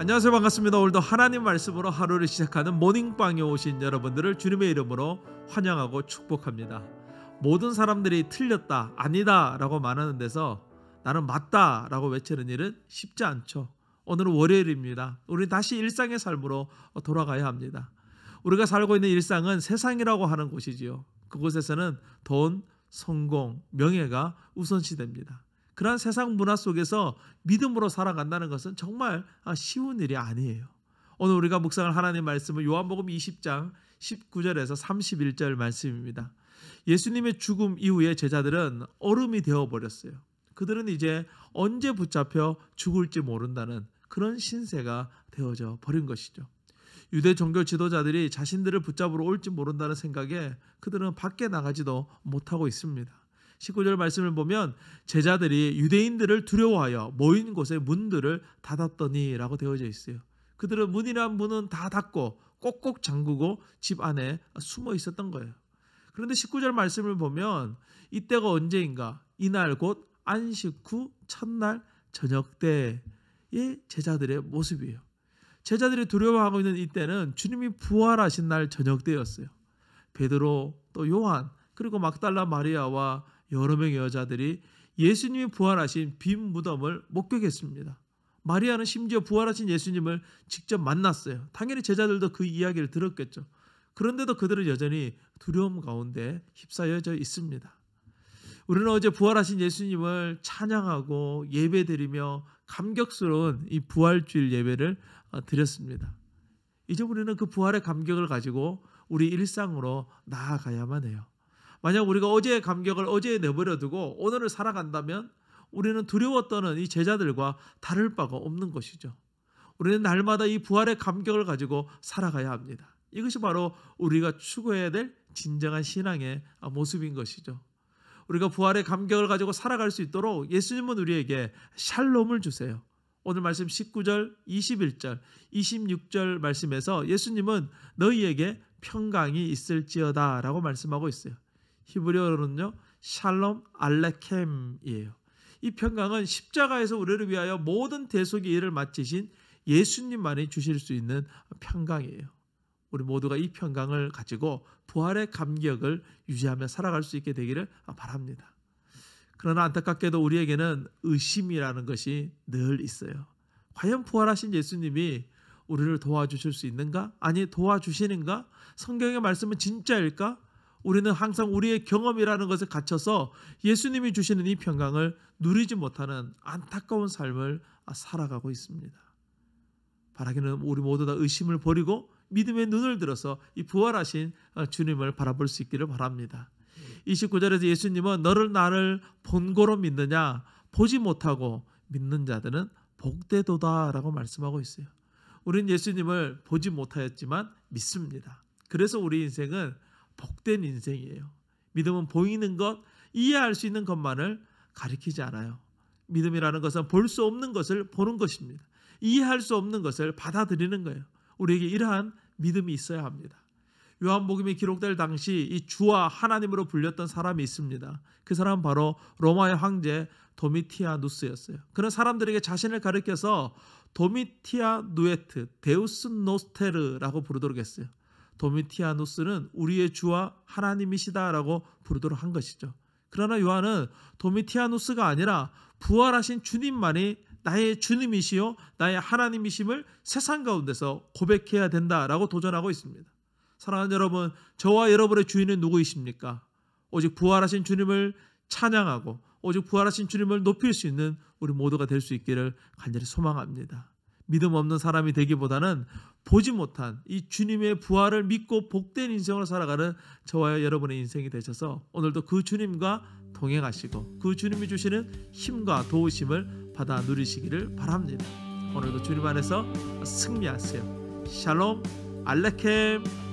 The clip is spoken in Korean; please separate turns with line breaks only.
안녕하세요. 반갑습니다. 오늘도 하나님 말씀으로 하루를 시작하는 모닝방에 오신 여러분들을 주님의 이름으로 환영하고 축복합니다. 모든 사람들이 틀렸다, 아니다 라고 말하는 데서 나는 맞다 라고 외치는 일은 쉽지 않죠. 오늘은 월요일입니다. 우리는 다시 일상의 삶으로 돌아가야 합니다. 우리가 살고 있는 일상은 세상이라고 하는 곳이지요. 그곳에서는 돈, 성공, 명예가 우선시됩니다. 그러한 세상 문화 속에서 믿음으로 살아간다는 것은 정말 쉬운 일이 아니에요. 오늘 우리가 묵상할 하나님 말씀은 요한복음 20장 19절에서 31절 말씀입니다. 예수님의 죽음 이후에 제자들은 얼음이 되어버렸어요. 그들은 이제 언제 붙잡혀 죽을지 모른다는 그런 신세가 되어져 버린 것이죠. 유대 종교 지도자들이 자신들을 붙잡으러 올지 모른다는 생각에 그들은 밖에 나가지도 못하고 있습니다. 19절 말씀을 보면 제자들이 유대인들을 두려워하여 모인 곳의 문들을 닫았더니 라고 되어져 있어요. 그들은 문이란 문은 다 닫고 꼭꼭 잠그고 집 안에 숨어 있었던 거예요. 그런데 19절 말씀을 보면 이때가 언제인가? 이날 곧 안식 후 첫날 저녁 때의 제자들의 모습이에요. 제자들이 두려워하고 있는 이때는 주님이 부활하신 날 저녁 때였어요. 베드로 또 요한 그리고 막달라 마리아와 여러 명의 여자들이 예수님이 부활하신 빈 무덤을 목격했습니다. 마리아는 심지어 부활하신 예수님을 직접 만났어요. 당연히 제자들도 그 이야기를 들었겠죠. 그런데도 그들은 여전히 두려움 가운데 휩싸여져 있습니다. 우리는 어제 부활하신 예수님을 찬양하고 예배드리며 감격스러운 이 부활주일 예배를 드렸습니다. 이제 우리는 그 부활의 감격을 가지고 우리 일상으로 나아가야만 해요. 만약 우리가 어제의 감격을 어제에 내버려두고 오늘을 살아간다면 우리는 두려워 떠는 이 제자들과 다를 바가 없는 것이죠. 우리는 날마다 이 부활의 감격을 가지고 살아가야 합니다. 이것이 바로 우리가 추구해야 될 진정한 신앙의 모습인 것이죠. 우리가 부활의 감격을 가지고 살아갈 수 있도록 예수님은 우리에게 샬롬을 주세요. 오늘 말씀 19절, 21절, 26절 말씀에서 예수님은 너희에게 평강이 있을지어다 라고 말씀하고 있어요. 히브리어로는요 샬롬 알레켐이에요. 이 평강은 십자가에서 우리를 위하여 모든 대속의 일을 마치신 예수님만이 주실 수 있는 평강이에요. 우리 모두가 이 평강을 가지고 부활의 감격을 유지하며 살아갈 수 있게 되기를 바랍니다. 그러나 안타깝게도 우리에게는 의심이라는 것이 늘 있어요. 과연 부활하신 예수님이 우리를 도와주실 수 있는가? 아니 도와주시는가? 성경의 말씀은 진짜일까? 우리는 항상 우리의 경험이라는 것에 갇혀서 예수님이 주시는 이 평강을 누리지 못하는 안타까운 삶을 살아가고 있습니다. 바라기는 우리 모두 다 의심을 버리고 믿음의 눈을 들어서 이 부활하신 주님을 바라볼 수 있기를 바랍니다. 29절에서 예수님은 너를 나를 본고로 믿느냐? 보지 못하고 믿는 자들은 복되도다 라고 말씀하고 있어요. 우리는 예수님을 보지 못하였지만 믿습니다. 그래서 우리 인생은 복된 인생이에요. 믿음은 보이는 것, 이해할 수 있는 것만을 가리키지 않아요. 믿음이라는 것은 볼 수 없는 것을 보는 것입니다. 이해할 수 없는 것을 받아들이는 거예요. 우리에게 이러한 믿음이 있어야 합니다. 요한복음이 기록될 당시 이 주와 하나님으로 불렸던 사람이 있습니다. 그 사람은 바로 로마의 황제 도미티아누스였어요. 그런 사람들에게 자신을 가리켜서 도미티아 누에트, 데우스 노스테르라고 부르도록 했어요. 도미티아누스는 우리의 주와 하나님이시다라고 부르도록 한 것이죠. 그러나 요한은 도미티아누스가 아니라 부활하신 주님만이 나의 주님이시요 나의 하나님이심을 세상 가운데서 고백해야 된다라고 도전하고 있습니다. 사랑하는 여러분, 저와 여러분의 주인은 누구이십니까? 오직 부활하신 주님을 찬양하고 오직 부활하신 주님을 높일 수 있는 우리 모두가 될 수 있기를 간절히 소망합니다. 믿음 없는 사람이 되기보다는 보지 못한 이 주님의 부활을 믿고 복된 인생으로 살아가는 저와 여러분의 인생이 되셔서 오늘도 그 주님과 동행하시고 그 주님이 주시는 힘과 도우심을 받아 누리시기를 바랍니다. 오늘도 주님 안에서 승리하세요. 샬롬 알레켐.